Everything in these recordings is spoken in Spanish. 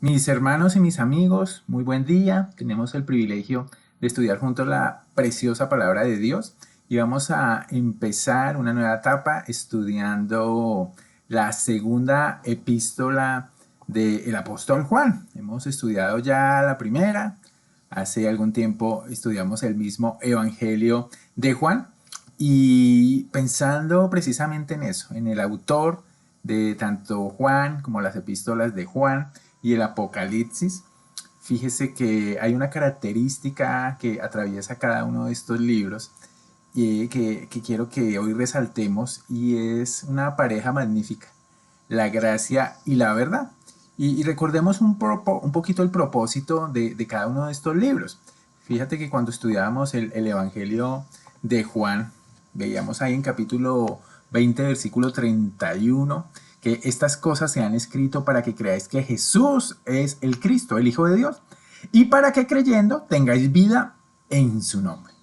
Mis hermanos y mis amigos, muy buen día. Tenemos el privilegio de estudiar juntos la preciosa palabra de Dios y vamos a empezar una nueva etapa estudiando la segunda epístola del apóstol Juan. Hemos estudiado ya la primera, hace algún tiempo estudiamos el mismo Evangelio de Juan y pensando precisamente en eso, en el autor de tanto Juan como las epístolas de Juan y el Apocalipsis, fíjese que hay una característica que atraviesa cada uno de estos libros y que quiero que hoy resaltemos y es una pareja magnífica, la gracia y la verdad. Y recordemos un poquito el propósito de cada uno de estos libros. Fíjate que cuando estudiábamos el Evangelio de Juan, veíamos ahí en capítulo 20, versículo 31, que estas cosas se han escrito para que creáis que Jesús es el Cristo, el Hijo de Dios, y para que creyendo tengáis vida en su nombre.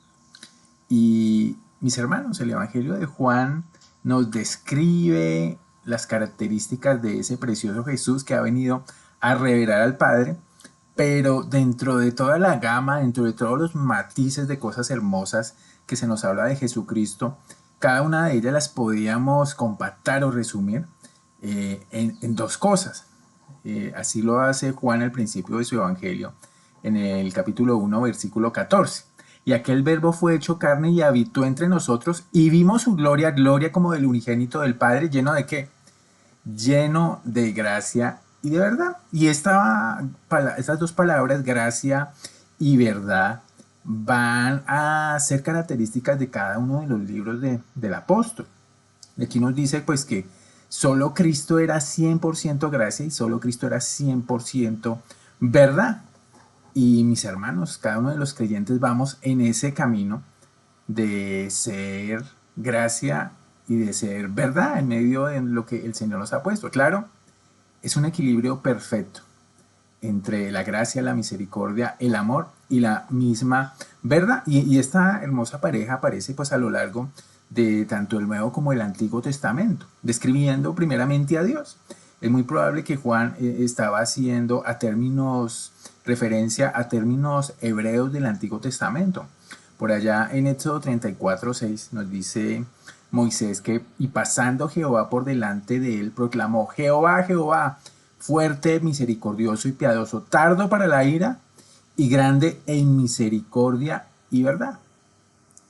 Y mis hermanos, el Evangelio de Juan nos describe las características de ese precioso Jesús que ha venido a revelar al Padre, pero dentro de toda la gama, dentro de todos los matices de cosas hermosas que se nos habla de Jesucristo, cada una de ellas las podíamos compactar o resumir en dos cosas. Así lo hace Juan al principio de su Evangelio, en el capítulo 1, versículo 14. Y aquel verbo fue hecho carne y habitó entre nosotros y vimos su gloria, gloria como del unigénito del Padre, lleno de ¿qué? Lleno de gracia y de verdad. Y estas dos palabras, gracia y verdad, van a ser características de cada uno de los libros del apóstol. Aquí nos dice pues que solo Cristo era 100% gracia y solo Cristo era 100% verdad. Y mis hermanos, cada uno de los creyentes vamos en ese camino de ser gracia y de ser verdad en medio de lo que el Señor nos ha puesto. Claro, es un equilibrio perfecto entre la gracia, la misericordia, el amor y la misma verdad. Y esta hermosa pareja aparece pues a lo largo de tanto el Nuevo como el Antiguo Testamento, describiendo primeramente a Dios. Es muy probable que Juan estaba haciendo referencia a términos hebreos del Antiguo Testamento. Por allá en Éxodo 34:6 nos dice Moisés que, y pasando Jehová por delante de él, proclamó: Jehová, Jehová, fuerte, misericordioso y piadoso, tardo para la ira y grande en misericordia y verdad.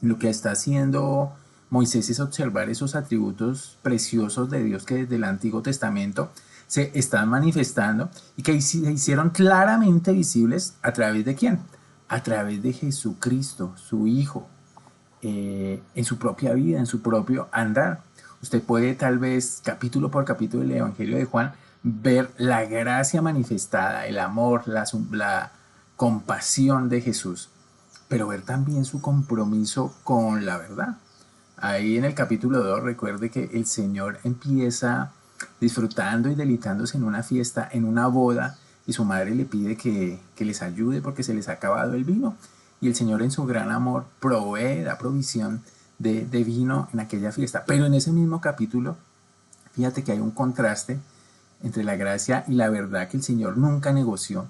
Lo que está haciendo Moisés es observar esos atributos preciosos de Dios que desde el Antiguo Testamento se están manifestando y que se hicieron claramente visibles a través de ¿quién? A través de Jesucristo, su Hijo, en su propia vida, en su propio andar. Usted puede tal vez capítulo por capítulo del Evangelio de Juan ver la gracia manifestada, el amor, la compasión de Jesús, pero ver también su compromiso con la verdad. Ahí en el capítulo 2 recuerde que el Señor empieza disfrutando y deleitándose en una fiesta, en una boda, y su madre le pide que les ayude porque se les ha acabado el vino. Y el Señor en su gran amor provee, da provisión de vino en aquella fiesta. Pero en ese mismo capítulo, fíjate que hay un contraste entre la gracia y la verdad que el Señor nunca negoció.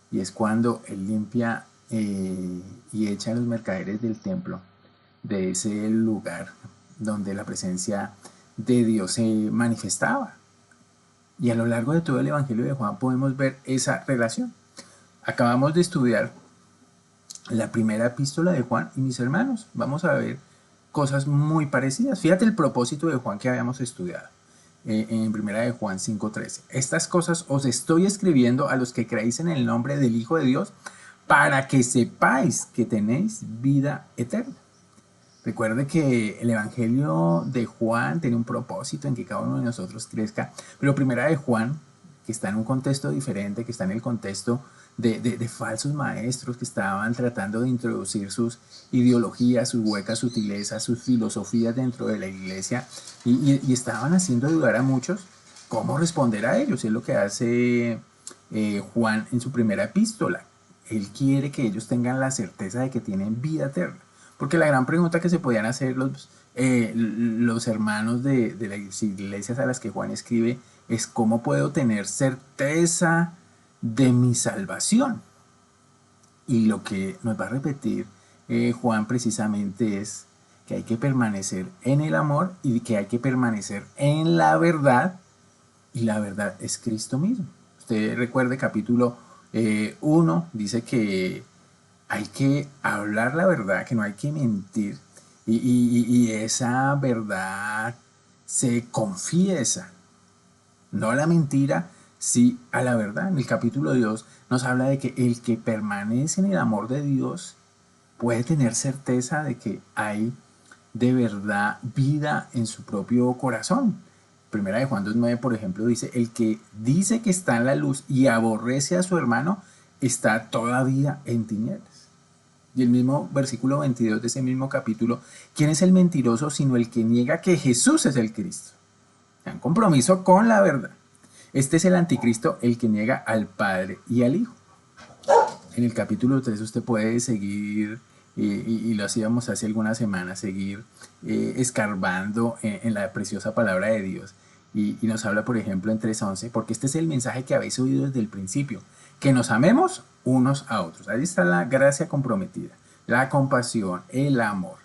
Y es cuando Él limpia y echa a los mercaderes del templo de ese lugar donde la presencia de Dios se manifestaba. Y a lo largo de todo el Evangelio de Juan podemos ver esa relación. Acabamos de estudiar la primera epístola de Juan y mis hermanos, vamos a ver cosas muy parecidas. Fíjate el propósito de Juan que habíamos estudiado en primera de Juan 5:13. Estas cosas os estoy escribiendo a los que creéis en el nombre del Hijo de Dios para que sepáis que tenéis vida eterna. Recuerde que el Evangelio de Juan tiene un propósito en que cada uno de nosotros crezca, pero primera de Juan, que está en un contexto diferente, que está en el contexto de falsos maestros que estaban tratando de introducir sus ideologías, sus huecas sutilezas, sus filosofías dentro de la iglesia y estaban haciendo dudar a muchos cómo responder a ellos. Es lo que hace Juan en su primera epístola. Él quiere que ellos tengan la certeza de que tienen vida eterna. Porque la gran pregunta que se podían hacer los hermanos de las iglesias a las que Juan escribe es: ¿cómo puedo tener certeza de mi salvación. Y lo que nos va a repetir Juan precisamente es que hay que permanecer en el amor y que hay que permanecer en la verdad, y la verdad es Cristo mismo. Usted recuerde capítulo 1, dice que hay que hablar la verdad, que no hay que mentir, y esa verdad se confiesa, no a la mentira, sí a la verdad. En el capítulo 2 nos habla de que el que permanece en el amor de Dios puede tener certeza de que hay de verdad vida en su propio corazón. Primera de Juan 2:9, por ejemplo, dice: el que dice que está en la luz y aborrece a su hermano está todavía en tinieblas. Y el mismo versículo 22 de ese mismo capítulo: ¿quién es el mentiroso sino el que niega que Jesús es el Cristo? Un compromiso con la verdad. Este es el anticristo, el que niega al Padre y al Hijo. En el capítulo 3 usted puede seguir, y lo hacíamos hace algunas semanas, seguir escarbando en la preciosa palabra de Dios. Y nos habla, por ejemplo, en 3:11, porque este es el mensaje que habéis oído desde el principio, que nos amemos unos a otros. Ahí está la gracia comprometida, la compasión, el amor.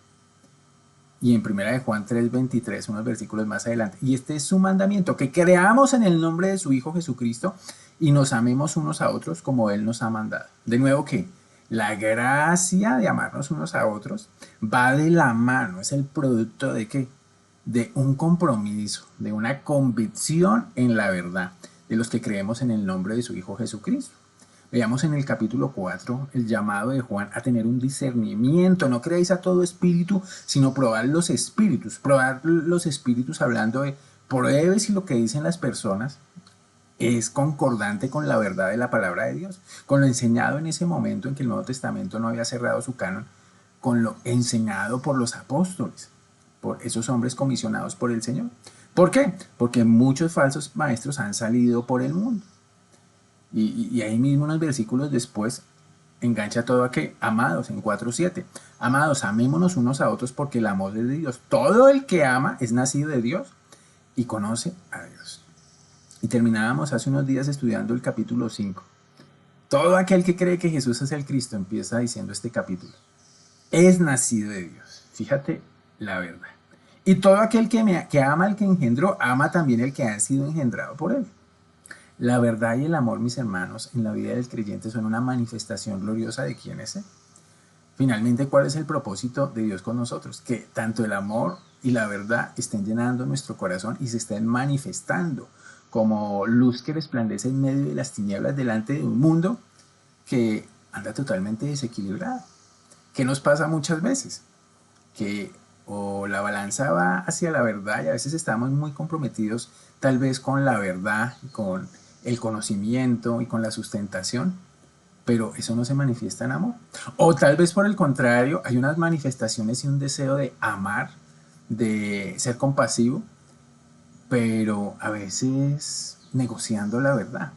Y en primera de Juan 3:23, unos versículos más adelante: y este es su mandamiento, que creamos en el nombre de su Hijo Jesucristo y nos amemos unos a otros como Él nos ha mandado. De nuevo, que la gracia de amarnos unos a otros va de la mano, es el producto de ¿qué? De un compromiso, de una convicción en la verdad, de los que creemos en el nombre de su Hijo Jesucristo. Veamos en el capítulo 4 el llamado de Juan a tener un discernimiento. No creáis a todo espíritu, sino probar los espíritus. Probar los espíritus hablando de pruebe si lo que dicen las personas es concordante con la verdad de la palabra de Dios, con lo enseñado en ese momento en que el Nuevo Testamento no había cerrado su canon, con lo enseñado por los apóstoles, por esos hombres comisionados por el Señor. ¿Por qué? Porque muchos falsos maestros han salido por el mundo. Y ahí mismo unos versículos después engancha todo a que, amados, en 4:7, amados, amémonos unos a otros porque el amor es de Dios. Todo el que ama es nacido de Dios y conoce a Dios. Y terminábamos hace unos días estudiando el capítulo 5. Todo aquel que cree que Jesús es el Cristo, empieza diciendo este capítulo, es nacido de Dios. Fíjate la verdad. Y todo aquel que ama al que engendró, ama también el que ha sido engendrado por él. La verdad y el amor, mis hermanos, en la vida del creyente son una manifestación gloriosa de quién es Él. Finalmente, ¿cuál es el propósito de Dios con nosotros? Que tanto el amor y la verdad estén llenando nuestro corazón y se estén manifestando como luz que resplandece en medio de las tinieblas delante de un mundo que anda totalmente desequilibrado. ¿Qué nos pasa muchas veces? Que o la balanza va hacia la verdad y a veces estamos muy comprometidos tal vez con la verdad, con el conocimiento y con la sustentación, pero eso no se manifiesta en amor. O tal vez por el contrario, hay unas manifestaciones y un deseo de amar, de ser compasivo, pero a veces negociando la verdad.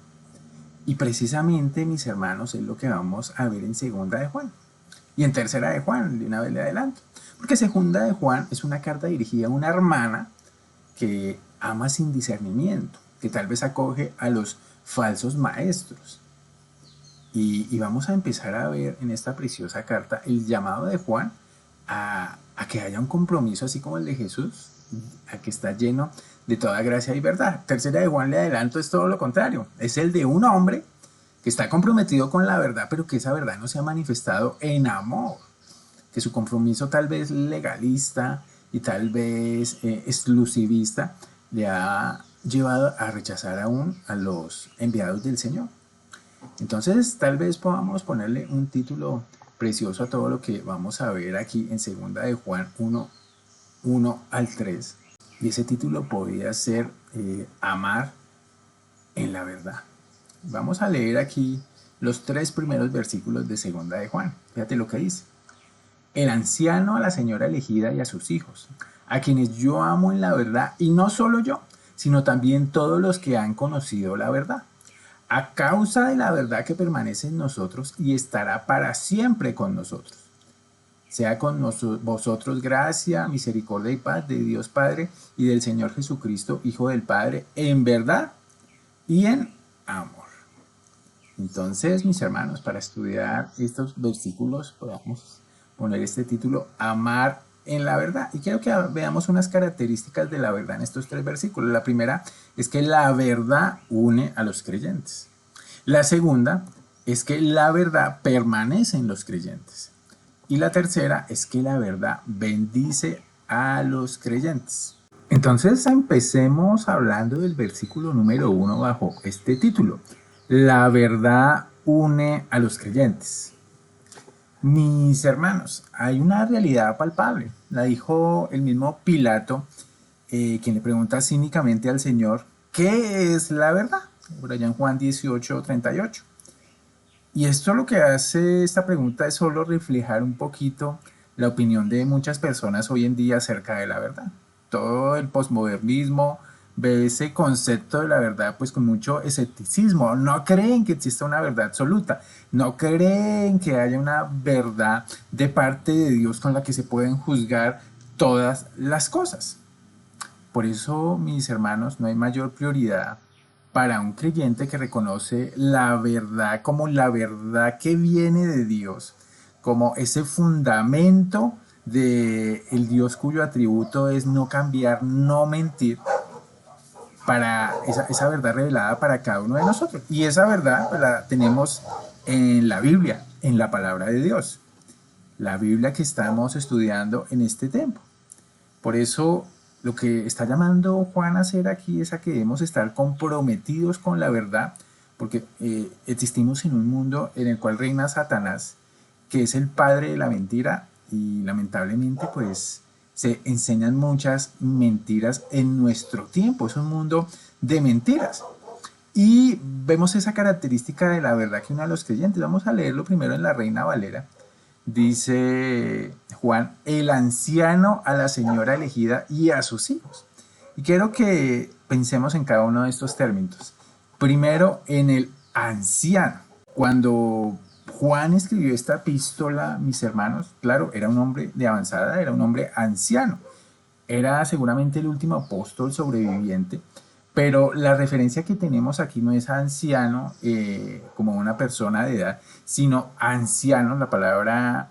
Y precisamente, mis hermanos, es lo que vamos a ver en segunda de Juan. Y en tercera de Juan, de una vez le adelanto. Porque segunda de Juan es una carta dirigida a una hermana que ama sin discernimiento, que tal vez acoge a los falsos maestros. Y vamos a empezar a ver en esta preciosa carta el llamado de Juan a que haya un compromiso así como el de Jesús, a que está lleno de toda gracia y verdad. Tercera de Juan, le adelanto, es todo lo contrario. Es el de un hombre que está comprometido con la verdad, pero que esa verdad no se ha manifestado en amor. Que su compromiso tal vez legalista y tal vez exclusivista le ha llevado a rechazar aún a los enviados del Señor. Entonces tal vez podamos ponerle un título precioso a todo lo que vamos a ver aquí en segunda de Juan 1:1-3. Y ese título podría ser Amar en la verdad. Vamos a leer aquí los 3 primeros versículos de segunda de Juan. Fíjate lo que dice. El anciano a la señora elegida y a sus hijos, a quienes yo amo en la verdad, y no solo yo, sino también todos los que han conocido la verdad, a causa de la verdad que permanece en nosotros y estará para siempre con nosotros. Sea con vosotros gracia, misericordia y paz de Dios Padre y del Señor Jesucristo, Hijo del Padre, en verdad y en amor. Entonces, mis hermanos, para estudiar estos versículos, podemos poner este título, Amar en la verdad. Y quiero que veamos unas características de la verdad en estos tres versículos. La primera es que la verdad une a los creyentes. La segunda es que la verdad permanece en los creyentes. Y la tercera es que la verdad bendice a los creyentes. Entonces empecemos hablando del versículo número 1 bajo este título. La verdad une a los creyentes. Mis hermanos, hay una realidad palpable. La dijo el mismo Pilato, quien le pregunta cínicamente al Señor, ¿qué es la verdad? Por allá en Juan 18:38. Y esto lo que hace esta pregunta es solo reflejar un poquito la opinión de muchas personas hoy en día acerca de la verdad. Todo el posmodernismo ve ese concepto de la verdad pues con mucho escepticismo. No creen que exista una verdad absoluta. No creen que haya una verdad de parte de Dios con la que se pueden juzgar todas las cosas. Por eso, mis hermanos, no hay mayor prioridad para un creyente que reconoce la verdad como la verdad que viene de Dios, como ese fundamento de el Dios cuyo atributo es no cambiar, no mentir, para esa verdad revelada para cada uno de nosotros. Y esa verdad pues, la tenemos en la Biblia, en la palabra de Dios, la Biblia que estamos estudiando en este tiempo. Por eso lo que está llamando Juan a hacer aquí es a que debemos estar comprometidos con la verdad, porque existimos en un mundo en el cual reina Satanás, que es el padre de la mentira, y lamentablemente pues se enseñan muchas mentiras en nuestro tiempo. Es un mundo de mentiras. Y vemos esa característica de la verdad que une a los creyentes. Vamos a leerlo primero en la Reina Valera. Dice Juan, el anciano a la señora elegida y a sus hijos. Y quiero que pensemos en cada uno de estos términos. Primero, en el anciano. Cuando Juan escribió esta epístola, mis hermanos, claro, era un hombre de avanzada, era un hombre anciano. Era seguramente el último apóstol sobreviviente, pero la referencia que tenemos aquí no es anciano como una persona de edad, sino anciano, la palabra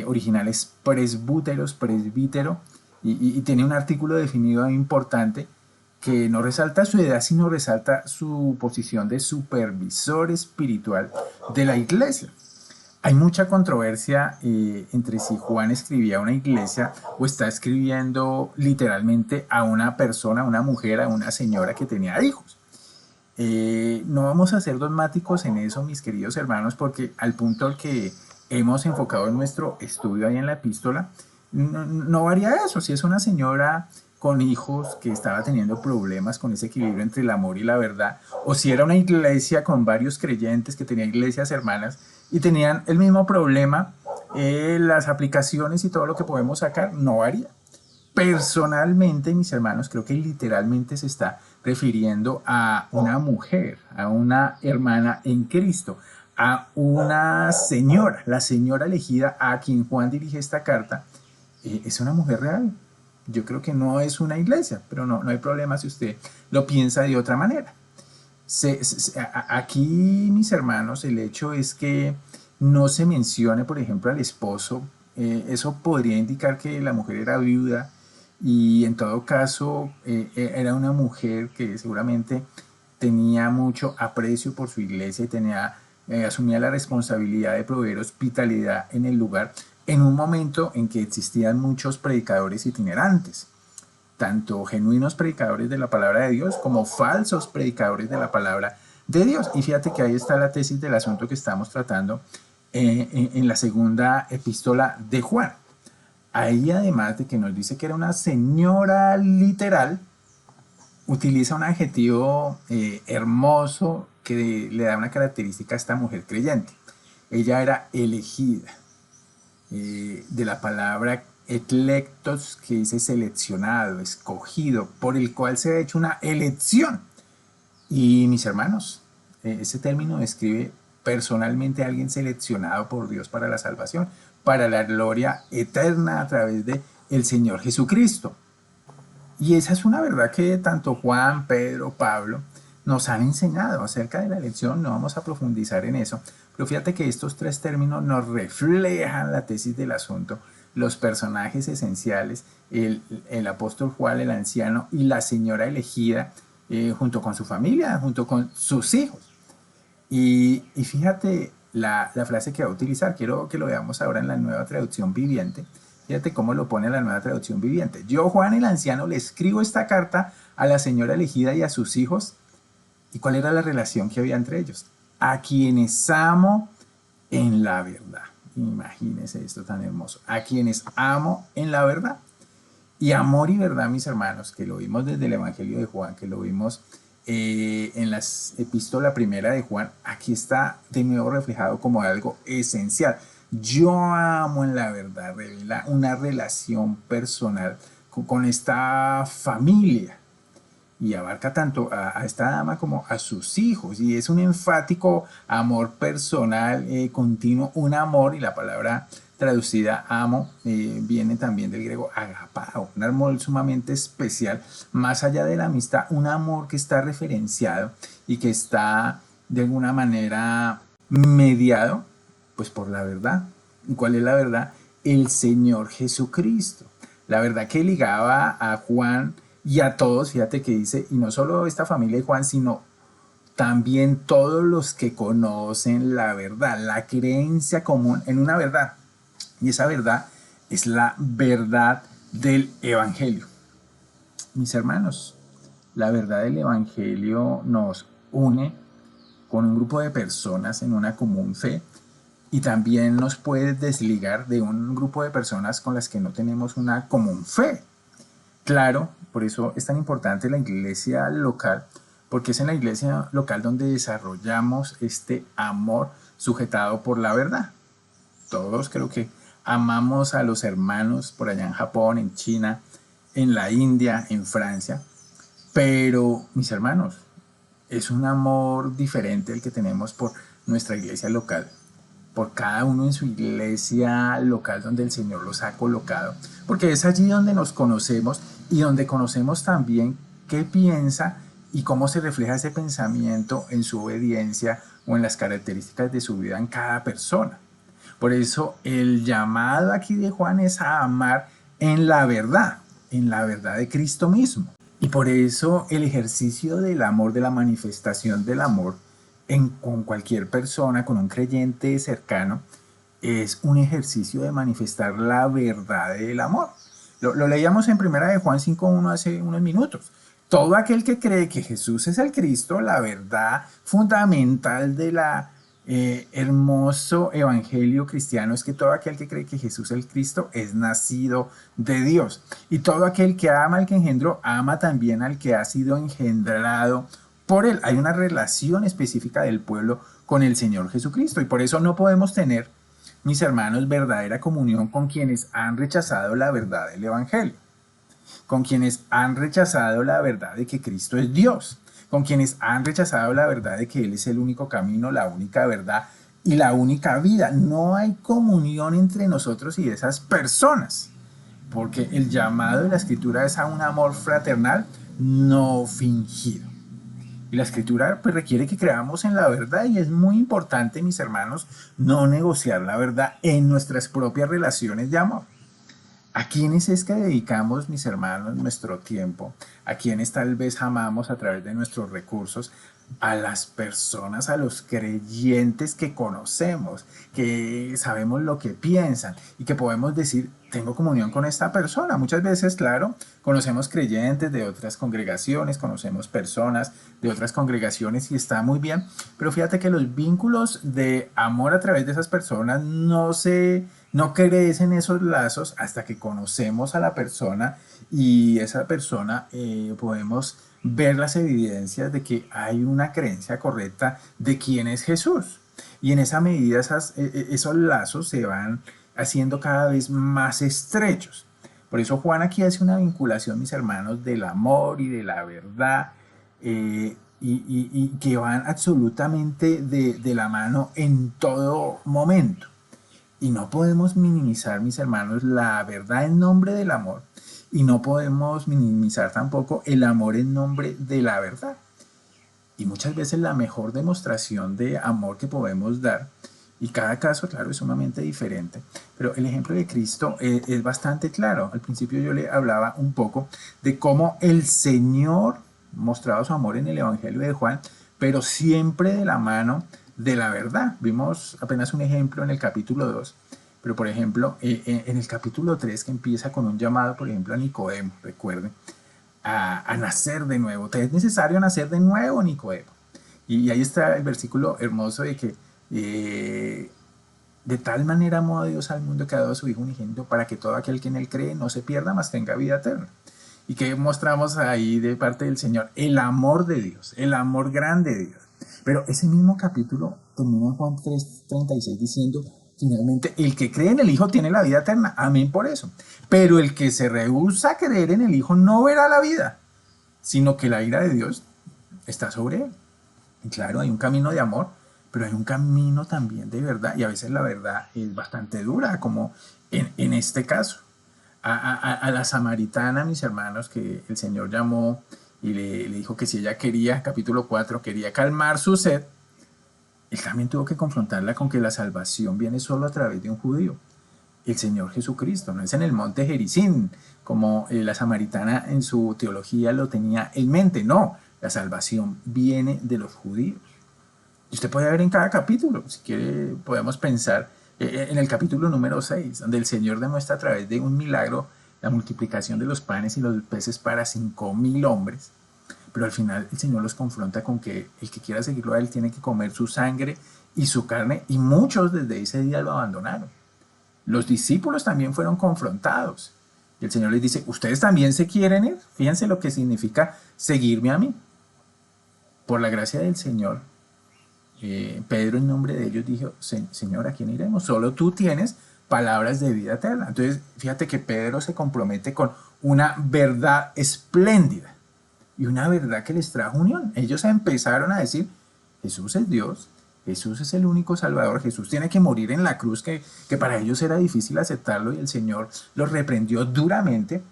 original es presbúteros, presbítero, y tiene un artículo definido importante que no resalta su edad, sino resalta su posición de supervisor espiritual de la iglesia. Hay mucha controversia entre si Juan escribía a una iglesia o está escribiendo literalmente a una persona, a una mujer, a una señora que tenía hijos. No vamos a ser dogmáticos en eso, mis queridos hermanos, porque al punto al que hemos enfocado en nuestro estudio ahí en la epístola, no varía eso. Si es una señora con hijos que estaba teniendo problemas con ese equilibrio entre el amor y la verdad, o si era una iglesia con varios creyentes que tenía iglesias hermanas y tenían el mismo problema, las aplicaciones y todo lo que podemos sacar no varía. Personalmente, mis hermanos, creo que literalmente se está refiriendo a una mujer, a una hermana en Cristo, a una señora, la señora elegida a quien Juan dirige esta carta, es una mujer real. Yo creo que no es una iglesia, pero no hay problema si usted lo piensa de otra manera. Aquí, mis hermanos, el hecho es que no se mencione, por ejemplo, al esposo. Eso podría indicar que la mujer era viuda y en todo caso era una mujer que seguramente tenía mucho aprecio por su iglesia y asumía la responsabilidad de proveer hospitalidad en el lugar en un momento en que existían muchos predicadores itinerantes, tanto genuinos predicadores de la palabra de Dios como falsos predicadores de la palabra de Dios. Y fíjate que ahí está la tesis del asunto que estamos tratando en la segunda epístola de Juan. Ahí, además de que nos dice que era una señora literal, utiliza un adjetivo hermoso que le da una característica a esta mujer creyente. Ella era elegida, de la palabra eclectos, que dice seleccionado, escogido, por el cual se ha hecho una elección. Y mis hermanos, ese término describe personalmente a alguien seleccionado por Dios para la salvación, para la gloria eterna a través de el Señor Jesucristo. Y esa es una verdad que tanto Juan, Pedro, Pablo nos han enseñado acerca de la elección. No vamos a profundizar en eso, pero fíjate que estos tres términos nos reflejan la tesis del asunto, los personajes esenciales, el apóstol Juan, el anciano, y la señora elegida, junto con su familia, junto con sus hijos. Y fíjate la frase que va a utilizar, quiero que lo veamos ahora en la Nueva Traducción Viviente. Fíjate cómo lo pone la Nueva Traducción Viviente. Yo, Juan el anciano, le escribo esta carta a la señora elegida y a sus hijos. ¿Y cuál era la relación que había entre ellos? A quienes amo en la verdad. Imagínense esto tan hermoso. A quienes amo en la verdad. Y amor y verdad, mis hermanos, que lo vimos desde el Evangelio de Juan, que lo vimos en la epístola primera de Juan, aquí está de nuevo reflejado como algo esencial. Yo amo en la verdad, revela una relación personal con esta familia y abarca tanto a esta dama como a sus hijos, y es un enfático amor personal, continuo, un amor, y la palabra traducida amo viene también del griego agapao, un amor sumamente especial, más allá de la amistad, un amor que está referenciado y que está de alguna manera mediado pues por la verdad. ¿Y cuál es la verdad? El Señor Jesucristo. La verdad que ligaba a Juan y a todos, fíjate que dice, y no solo esta familia de Juan, sino también todos los que conocen la verdad, la creencia común en una verdad. Y esa verdad es la verdad del Evangelio. Mis hermanos, la verdad del Evangelio nos une con un grupo de personas en una común fe, y también nos puede desligar de un grupo de personas con las que no tenemos una común fe. Claro, por eso es tan importante la iglesia local, porque es en la iglesia local donde desarrollamos este amor sujetado por la verdad. Todos creo que amamos a los hermanos por allá en Japón, en China, en la India, en Francia, pero mis hermanos, es un amor diferente el que tenemos por nuestra iglesia local, por cada uno en su iglesia local donde el Señor los ha colocado, porque es allí donde nos conocemos y donde conocemos también qué piensa y cómo se refleja ese pensamiento en su obediencia o en las características de su vida en cada persona. Por eso el llamado aquí de Juan es a amar en la verdad de Cristo mismo. Y por eso el ejercicio del amor, de la manifestación del amor con cualquier persona, con un creyente cercano, es un ejercicio de manifestar la verdad del amor. Lo leíamos en primera de Juan 5:1 hace unos minutos. Todo aquel que cree que Jesús es el Cristo, la verdad fundamental de la hermoso evangelio cristiano es que todo aquel que cree que Jesús es el Cristo es nacido de Dios. Y todo aquel que ama al que engendró, ama también al que ha sido engendrado por él. Hay una relación específica del pueblo con el Señor Jesucristo, y por eso no podemos tener, mis hermanos, verdadera comunión con quienes han rechazado la verdad del evangelio, con quienes han rechazado la verdad de que Cristo es Dios, con quienes han rechazado la verdad de que Él es el único camino, la única verdad y la única vida. No hay comunión entre nosotros y esas personas, porque el llamado de la Escritura es a un amor fraternal no fingido. Y la Escritura pues requiere que creamos en la verdad, y es muy importante, mis hermanos, no negociar la verdad en nuestras propias relaciones de amor. ¿A quiénes es que dedicamos, mis hermanos, nuestro tiempo? ¿A quienes tal vez amamos a través de nuestros recursos? A las personas, a los creyentes que conocemos, que sabemos lo que piensan y que podemos decir, tengo comunión con esta persona. Muchas veces, claro, conocemos creyentes de otras congregaciones, conocemos personas de otras congregaciones y está muy bien, pero fíjate que los vínculos de amor a través de esas personas no crecen esos lazos hasta que conocemos a la persona, y esa persona podemos ver las evidencias de que hay una creencia correcta de quién es Jesús. Y en esa medida esos lazos se van haciendo cada vez más estrechos. Por eso Juan aquí hace una vinculación, mis hermanos, del amor y de la verdad, y que van absolutamente de la mano en todo momento. Y no podemos minimizar, mis hermanos, la verdad en nombre del amor, y no podemos minimizar tampoco el amor en nombre de la verdad. y muchas veces la mejor demostración de amor que podemos dar. Y cada caso, claro, es sumamente diferente. Pero el ejemplo de Cristo es bastante claro. Al principio yo le hablaba un poco de cómo el Señor mostraba su amor en el Evangelio de Juan, pero siempre de la mano de la verdad. Vimos apenas un ejemplo en el capítulo 2, pero por ejemplo, en el capítulo 3, que empieza con un llamado, por ejemplo, a Nicodemo, recuerden, a nacer de nuevo. Te es necesario nacer de nuevo, Nicodemo. Y ahí está el versículo hermoso de que de tal manera amó a Dios al mundo que ha dado a su Hijo unigénito para que todo aquel que en él cree no se pierda, mas tenga vida eterna. ¿Y que mostramos ahí de parte del Señor? El amor de Dios, el amor grande de Dios. Pero ese mismo capítulo termina en Juan 3:36 diciendo, finalmente, el que cree en el Hijo tiene la vida eterna. Amén por eso. Pero el que se rehúsa a creer en el Hijo no verá la vida, sino que la ira de Dios está sobre él. Y claro, hay un camino de amor, pero hay un camino también de verdad, y a veces la verdad es bastante dura, como en este caso. A la samaritana, mis hermanos, que el Señor llamó y le dijo que si ella quería, capítulo 4, quería calmar su sed, él también tuvo que confrontarla con que la salvación viene solo a través de un judío, el Señor Jesucristo. No es en el monte Gerizim, como la samaritana en su teología lo tenía en mente. No, la salvación viene de los judíos. Y usted puede ver en cada capítulo, si quiere podemos pensar en el capítulo número 6, donde el Señor demuestra a través de un milagro la multiplicación de los panes y los peces para 5,000 hombres. Pero al final el Señor los confronta con que el que quiera seguirlo a Él tiene que comer su sangre y su carne, y muchos desde ese día lo abandonaron. Los discípulos también fueron confrontados. Y el Señor les dice, ¿ustedes también se quieren ir? Fíjense lo que significa seguirme a mí. Por la gracia del Señor, Pedro en nombre de ellos dijo, Señor, ¿a quién iremos? Solo tú tienes palabras de vida eterna. Entonces, fíjate que Pedro se compromete con una verdad espléndida y una verdad que les trajo unión. Ellos empezaron a decir, Jesús es Dios, Jesús es el único Salvador, Jesús tiene que morir en la cruz, que para ellos era difícil aceptarlo, y el Señor los reprendió duramente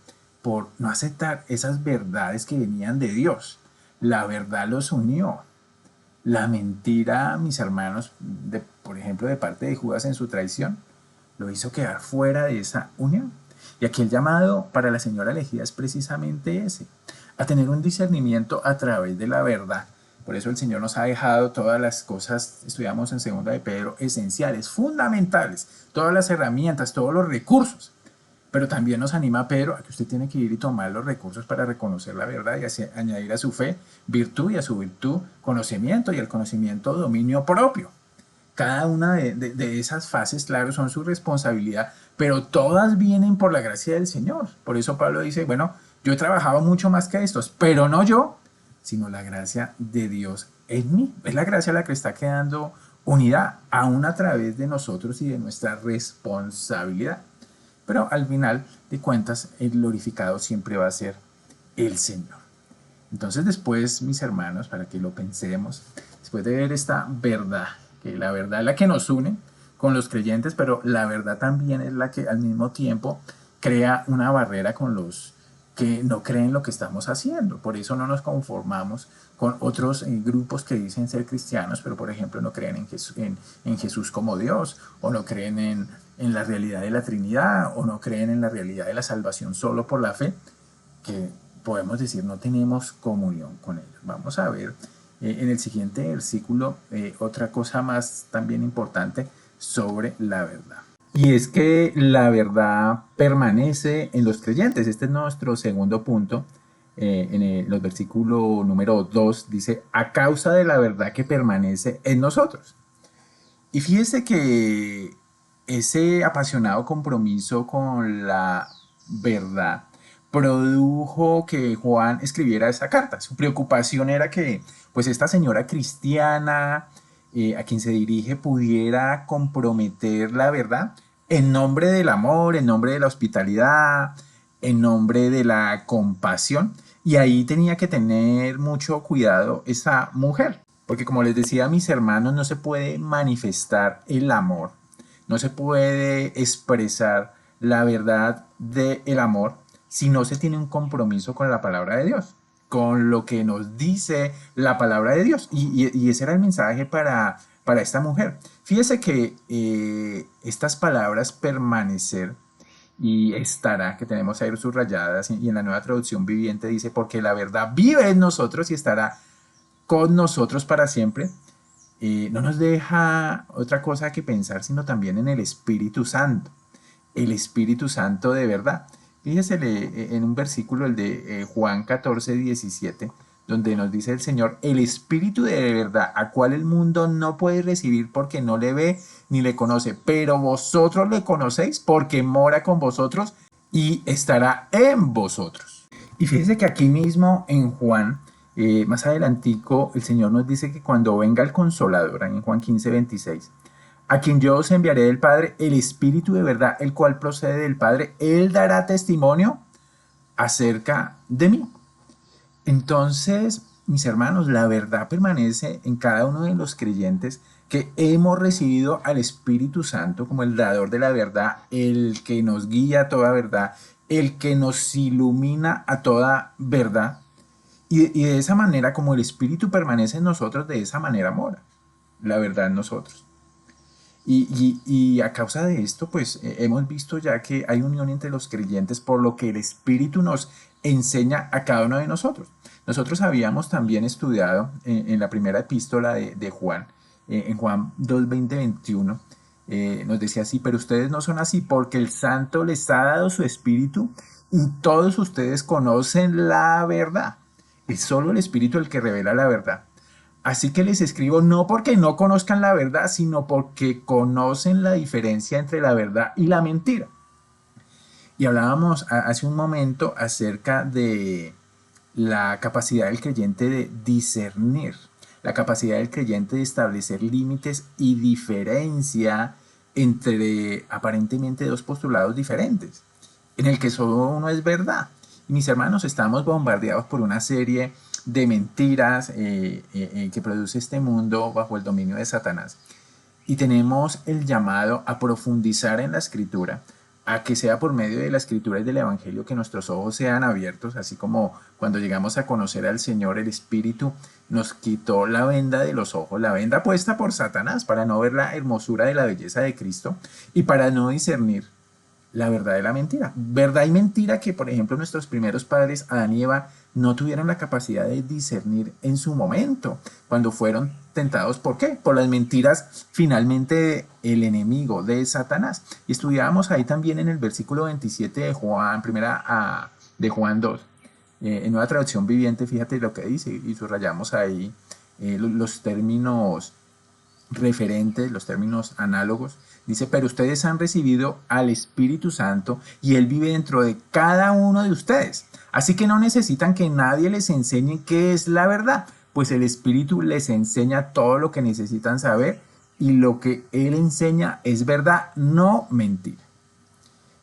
por no aceptar esas verdades que venían de Dios. La verdad los unió. La mentira, mis hermanos, por ejemplo, de parte de Judas en su traición, lo hizo quedar fuera de esa unión. Y aquí el llamado para la señora elegida es precisamente ese, a tener un discernimiento a través de la verdad. Por eso el Señor nos ha dejado todas las cosas, estudiamos en segunda de Pedro, esenciales, fundamentales, todas las herramientas, todos los recursos. Pero también nos anima Pedro a que usted tiene que ir y tomar los recursos para reconocer la verdad y añadir a su fe virtud, y a su virtud conocimiento, y al conocimiento dominio propio. Cada una de esas fases, claro, son su responsabilidad, pero todas vienen por la gracia del Señor. Por eso Pablo dice, bueno, yo he trabajado mucho más que estos, pero no yo, sino la gracia de Dios en mí. Es la gracia la que está quedando unidad, aún a través de nosotros y de nuestra responsabilidad. Pero al final de cuentas, el glorificado siempre va a ser el Señor. Entonces después, mis hermanos, para que lo pensemos, después de ver esta verdad, que la verdad es la que nos une con los creyentes, pero la verdad también es la que al mismo tiempo crea una barrera con los que no creen lo que estamos haciendo. Por eso no nos conformamos con otros grupos que dicen ser cristianos, pero por ejemplo no creen en Jesús como Dios, o no creen en la realidad de la Trinidad, o no creen en la realidad de la salvación solo por la fe, que podemos decir no tenemos comunión con ellos. Vamos a ver en el siguiente versículo otra cosa más también importante sobre la verdad. Y es que la verdad permanece en los creyentes. Este es nuestro segundo punto. Los versículos número 2 dice, a causa de la verdad que permanece en nosotros. Y fíjese que ese apasionado compromiso con la verdad produjo que Juan escribiera esa carta. Su preocupación era que pues esta señora cristiana a quien se dirige pudiera comprometer la verdad en nombre del amor, en nombre de la hospitalidad, en nombre de la compasión. Y ahí tenía que tener mucho cuidado esa mujer, porque como les decía a mis hermanos, no se puede manifestar el amor, no se puede expresar la verdad del amor si no se tiene un compromiso con la palabra de Dios. con lo que nos dice la palabra de Dios. Y ese era el mensaje para esta mujer. Fíjese que estas palabras permanecer y estará, que tenemos ahí subrayadas, y en la Nueva Traducción Viviente dice, porque la verdad vive en nosotros y estará con nosotros para siempre, no nos deja otra cosa que pensar, sino también en el Espíritu Santo, el Espíritu Santo de verdad. Fíjese en un versículo, el de Juan 14:17, donde nos dice el Señor, el Espíritu de verdad, a cual el mundo no puede recibir porque no le ve ni le conoce, pero vosotros le conocéis porque mora con vosotros y estará en vosotros. Y fíjese que aquí mismo en Juan, más adelantico, el Señor nos dice que cuando venga el Consolador, en Juan 15:26, a quien yo os enviaré del Padre, el Espíritu de verdad, el cual procede del Padre, Él dará testimonio acerca de mí. Entonces, mis hermanos, la verdad permanece en cada uno de los creyentes que hemos recibido al Espíritu Santo como el dador de la verdad, el que nos guía a toda verdad, el que nos ilumina a toda verdad. Y de esa manera, como el Espíritu permanece en nosotros, de esa manera mora la verdad en nosotros. Y a causa de esto, pues hemos visto ya que hay unión entre los creyentes, por lo que el Espíritu nos enseña a cada uno de nosotros. Nosotros habíamos también estudiado en la primera epístola de Juan, en Juan 2, 20, 21, nos decía así, pero ustedes no son así porque el Santo les ha dado su Espíritu y todos ustedes conocen la verdad. Es solo el Espíritu el que revela la verdad. Así que les escribo no porque no conozcan la verdad, sino porque conocen la diferencia entre la verdad y la mentira. Y hablábamos hace un momento acerca de la capacidad del creyente de discernir, la capacidad del creyente de establecer límites y diferencia entre aparentemente dos postulados diferentes, en el que solo uno es verdad. Y mis hermanos, estamos bombardeados por una serie de mentiras que produce este mundo bajo el dominio de Satanás. Y tenemos el llamado a profundizar en la escritura, a que sea por medio de la escritura y del evangelio que nuestros ojos sean abiertos, así como cuando llegamos a conocer al Señor, el Espíritu nos quitó la venda de los ojos, la venda puesta por Satanás para no ver la hermosura de la belleza de Cristo y para no discernir la verdad de la mentira. Verdad y mentira que, por ejemplo, nuestros primeros padres, Adán y Eva, no tuvieron la capacidad de discernir en su momento, cuando fueron tentados. ¿Por qué? Por las mentiras finalmente el enemigo de Satanás. Y estudiábamos ahí también en el versículo 27 de Juan, de Juan 2. En Nueva Traducción Viviente, fíjate lo que dice, y subrayamos ahí los términos referentes, los términos análogos. Dice, pero ustedes han recibido al Espíritu Santo y Él vive dentro de cada uno de ustedes. Así que no necesitan que nadie les enseñe qué es la verdad, pues el Espíritu les enseña todo lo que necesitan saber y lo que Él enseña es verdad, no mentira.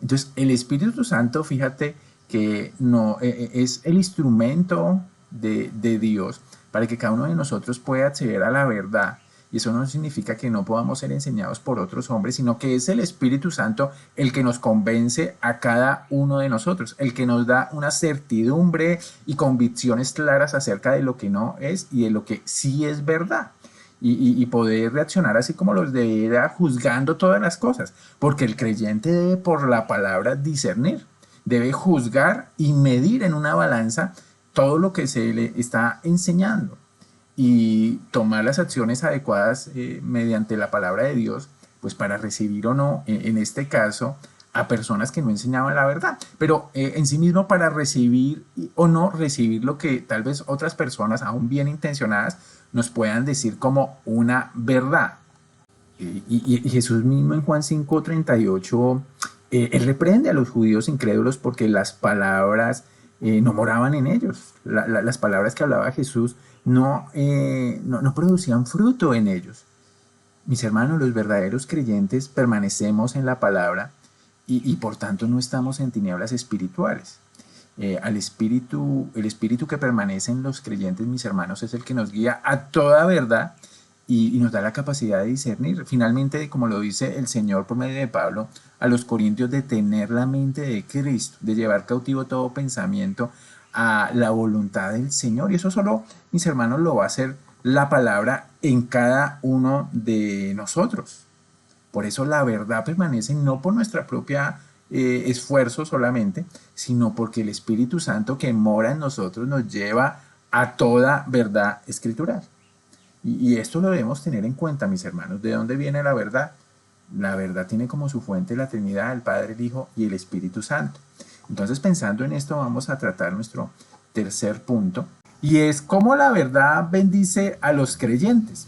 Entonces, el Espíritu Santo, fíjate que no es el instrumento de Dios para que cada uno de nosotros pueda acceder a la verdad. Y eso no significa que no podamos ser enseñados por otros hombres, sino que es el Espíritu Santo el que nos convence a cada uno de nosotros, el que nos da una certidumbre y convicciones claras acerca de lo que no es y de lo que sí es verdad. Y poder reaccionar así como los de era juzgando todas las cosas, porque el creyente debe por la palabra discernir, debe juzgar y medir en una balanza todo lo que se le está enseñando y tomar las acciones adecuadas mediante la palabra de Dios, pues para recibir o no, en este caso, a personas que no enseñaban la verdad, pero en sí mismo para recibir o no recibir lo que tal vez otras personas, aún bien intencionadas, nos puedan decir como una verdad. Y Jesús mismo en Juan 5:38, él reprende a los judíos incrédulos porque las palabras no moraban en ellos. Las palabras que hablaba Jesús no producían fruto en ellos. Mis hermanos, los verdaderos creyentes permanecemos en la palabra y por tanto no estamos en tinieblas espirituales. El espíritu que permanece en los creyentes, mis hermanos, es el que nos guía a toda verdad y nos da la capacidad de discernir. Finalmente, como lo dice el Señor por medio de Pablo a los Corintios, de tener la mente de Cristo, de llevar cautivo todo pensamiento a la voluntad del Señor. Y eso solo, mis hermanos, lo va a hacer la palabra en cada uno de nosotros. Por eso la verdad permanece no por nuestra propia esfuerzo solamente, sino porque el Espíritu Santo que mora en nosotros nos lleva a toda verdad escritural. Y esto lo debemos tener en cuenta, mis hermanos. ¿De dónde viene la verdad? La verdad tiene como su fuente la Trinidad, el Padre, el Hijo y el Espíritu Santo. Entonces, pensando en esto, vamos a tratar nuestro tercer punto, y es cómo la verdad bendice a los creyentes.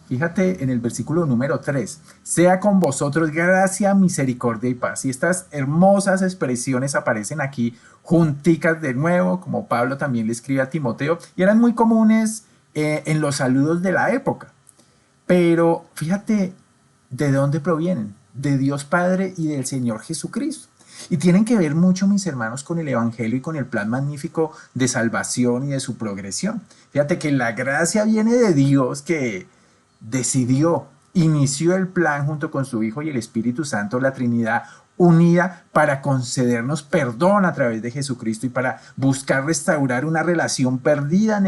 Fíjate en el versículo número 3, sea con vosotros gracia, misericordia y paz. Y estas hermosas expresiones aparecen aquí junticas de nuevo, como Pablo también le escribe a Timoteo, y eran muy comunes en los saludos de la época. Pero fíjate de dónde provienen, de Dios Padre y del Señor Jesucristo. Y tienen que ver mucho, mis hermanos, con el Evangelio y con el plan magnífico de salvación y de su progresión. Fíjate que la gracia viene de Dios, que decidió, inició el plan junto con su Hijo y el Espíritu Santo, la Trinidad unida, para concedernos perdón a través de Jesucristo y para buscar restaurar una relación perdida en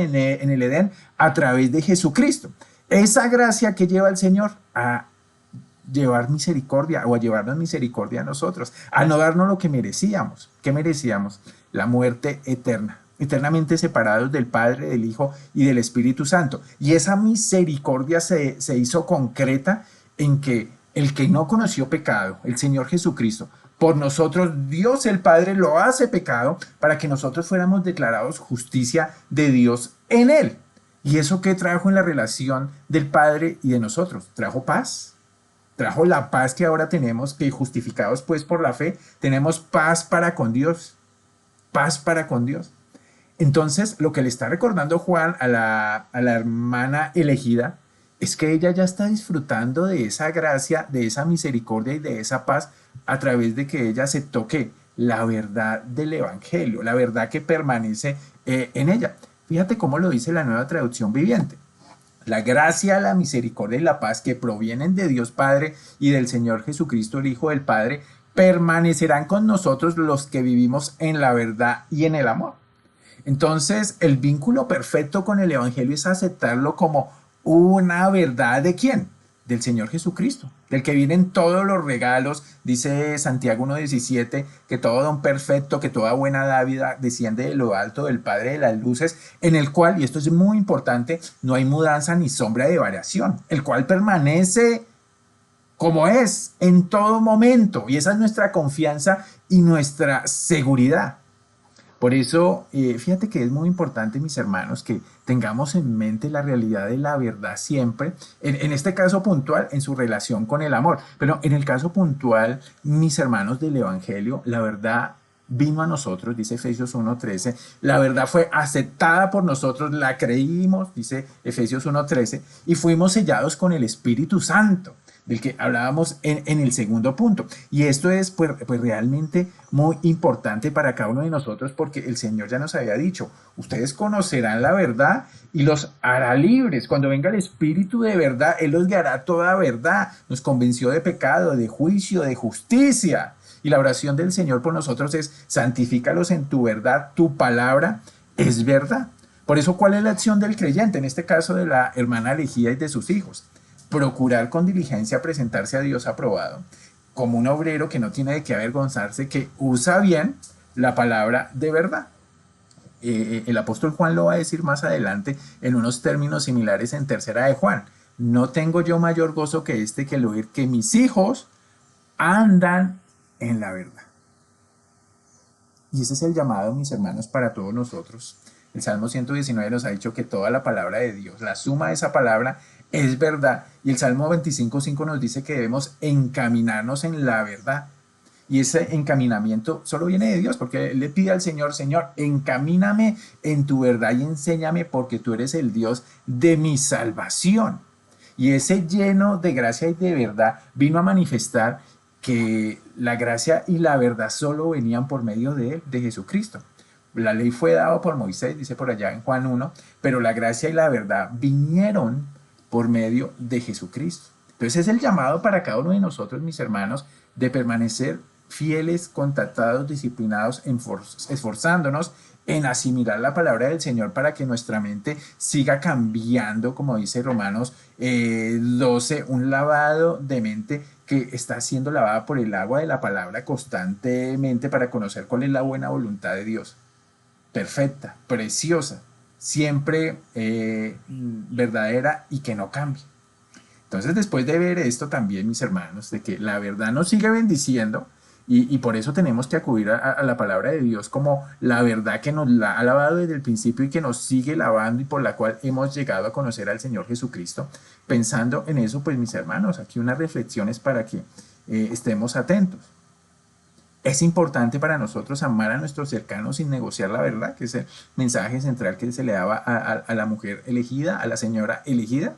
el Edén a través de Jesucristo. Esa gracia que lleva el Señor a llevar misericordia o a llevarnos misericordia a nosotros, a no darnos lo que merecíamos. ¿Qué merecíamos? La muerte eterna, eternamente separados del Padre, del Hijo y del Espíritu Santo. Y esa misericordia se hizo concreta en que el que no conoció pecado, el Señor Jesucristo, por nosotros Dios el Padre lo hace pecado para que nosotros fuéramos declarados justicia de Dios en él. ¿Y eso qué trajo en la relación del Padre y de nosotros? Trajo paz. Trajo la paz que ahora tenemos, que justificados pues por la fe, tenemos paz para con Dios. Paz para con Dios. Entonces, lo que le está recordando Juan a la hermana elegida es que ella ya está disfrutando de esa gracia, de esa misericordia y de esa paz a través de que ella se toque la verdad del Evangelio, la verdad que permanece en ella. Fíjate cómo lo dice la Nueva Traducción Viviente. La gracia, la misericordia y la paz que provienen de Dios Padre y del Señor Jesucristo, el Hijo del Padre, permanecerán con nosotros los que vivimos en la verdad y en el amor. Entonces, el vínculo perfecto con el Evangelio es aceptarlo como una verdad ¿de quién? Del Señor Jesucristo, del que vienen todos los regalos. Dice Santiago 1:17 que todo don perfecto, que toda buena dávida desciende de lo alto del Padre de las luces, en el cual, y esto es muy importante, no hay mudanza ni sombra de variación, el cual permanece como es en todo momento, y esa es nuestra confianza y nuestra seguridad. Por eso, fíjate que es muy importante, mis hermanos, que tengamos en mente la realidad de la verdad siempre, en este caso puntual, en su relación con el amor. Pero en el caso puntual, mis hermanos del Evangelio, la verdad vino a nosotros, dice Efesios 1:13, la verdad fue aceptada por nosotros, la creímos, dice Efesios 1:13, y fuimos sellados con el Espíritu Santo, del que hablábamos en el segundo punto. Y esto es pues realmente muy importante para cada uno de nosotros, porque el Señor ya nos había dicho, ustedes conocerán la verdad y los hará libres. Cuando venga el Espíritu de verdad, Él los guiará a toda verdad. Nos convenció de pecado, de juicio, de justicia. Y la oración del Señor por nosotros es, santifícalos en tu verdad, tu palabra es verdad. Por eso, ¿cuál es la acción del creyente? En este caso de la hermana elegida y de sus hijos. Procurar con diligencia presentarse a Dios aprobado, como un obrero que no tiene de qué avergonzarse, que usa bien la palabra de verdad. El apóstol Juan lo va a decir más adelante en unos términos similares en tercera de Juan. No tengo yo mayor gozo que este, que el oír que mis hijos andan en la verdad. Y ese es el llamado, mis hermanos, para todos nosotros. El Salmo 119 nos ha dicho que toda la palabra de Dios, la suma de esa palabra es verdad. Y el Salmo 25:5 nos dice que debemos encaminarnos en la verdad. Y ese encaminamiento solo viene de Dios, porque Él le pide al Señor, Señor, encamíname en tu verdad y enséñame, porque tú eres el Dios de mi salvación. Y ese lleno de gracia y de verdad vino a manifestar que la gracia y la verdad solo venían por medio de Él, de Jesucristo. La ley fue dada por Moisés, dice por allá en Juan 1, pero la gracia y la verdad vinieron por medio de Jesucristo. Entonces es el llamado para cada uno de nosotros, mis hermanos, de permanecer fieles, contactados, disciplinados, esforzándonos en asimilar la palabra del Señor para que nuestra mente siga cambiando, como dice Romanos 12, un lavado de mente que está siendo lavada por el agua de la palabra constantemente para conocer cuál es la buena voluntad de Dios. Perfecta, preciosa, siempre verdadera y que no cambie. Entonces, después de ver esto también, mis hermanos, de que la verdad nos sigue bendiciendo y por eso tenemos que acudir a la palabra de Dios como la verdad que nos la ha lavado desde el principio y que nos sigue lavando y por la cual hemos llegado a conocer al Señor Jesucristo. Pensando en eso, pues mis hermanos, aquí unas reflexiones para que estemos atentos. Es importante para nosotros amar a nuestros cercanos sin negociar la verdad, que es el mensaje central que se le daba a la mujer elegida, a la señora elegida.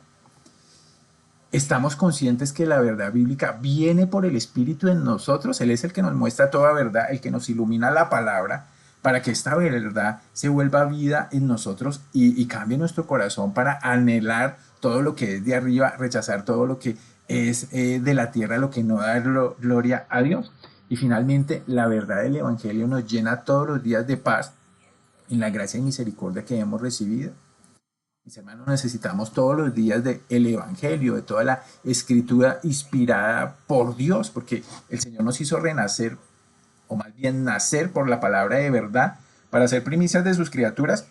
Estamos conscientes que la verdad bíblica viene por el Espíritu en nosotros. Él es el que nos muestra toda verdad, el que nos ilumina la palabra para que esta verdad se vuelva vida en nosotros y cambie nuestro corazón para anhelar todo lo que es de arriba, rechazar todo lo que es de la tierra, lo que no da gloria a Dios. Y finalmente, la verdad del Evangelio nos llena todos los días de paz en la gracia y misericordia que hemos recibido. Mis hermanos, necesitamos todos los días del Evangelio, de toda la escritura inspirada por Dios, porque el Señor nos hizo renacer, o más bien nacer por la palabra de verdad, para ser primicias de sus criaturas,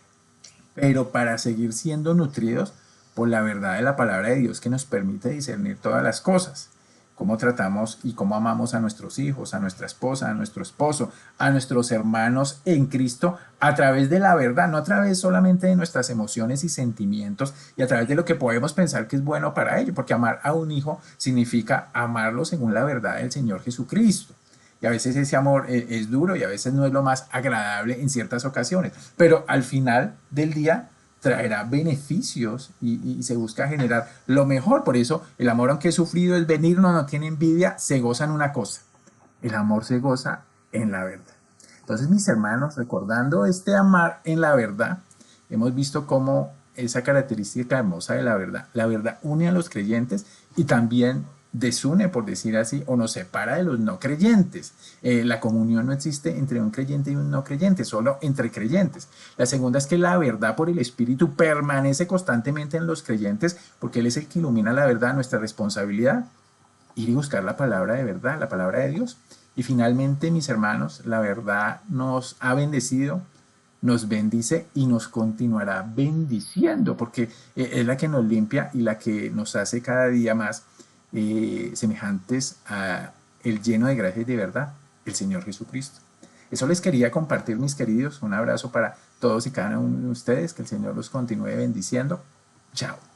pero para seguir siendo nutridos por la verdad de la palabra de Dios que nos permite discernir todas las cosas. Cómo tratamos y cómo amamos a nuestros hijos, a nuestra esposa, a nuestro esposo, a nuestros hermanos en Cristo a través de la verdad, no a través solamente de nuestras emociones y sentimientos y a través de lo que podemos pensar que es bueno para ellos, porque amar a un hijo significa amarlo según la verdad del Señor Jesucristo. Y a veces ese amor es duro y a veces no es lo más agradable en ciertas ocasiones, pero al final del día traerá beneficios y se busca generar lo mejor. Por eso el amor, aunque es sufrido, es benigno, no tiene envidia, se goza en una cosa. El amor se goza en la verdad. Entonces, mis hermanos, recordando este amar en la verdad, hemos visto cómo esa característica hermosa de la verdad une a los creyentes y también desune, por decir así, o nos separa de los no creyentes. La comunión no existe entre un creyente y un no creyente, solo entre creyentes. La segunda es que la verdad por el Espíritu permanece constantemente en los creyentes porque Él es el que ilumina la verdad, nuestra responsabilidad, ir y buscar la palabra de verdad, la palabra de Dios. Y finalmente, mis hermanos, la verdad nos ha bendecido, nos bendice y nos continuará bendiciendo porque es la que nos limpia y la que nos hace cada día más semejantes a el lleno de gracia y de verdad, el Señor Jesucristo. Eso les quería compartir, mis queridos. Un abrazo para todos y cada uno de ustedes. Que el Señor los continúe bendiciendo. Chao.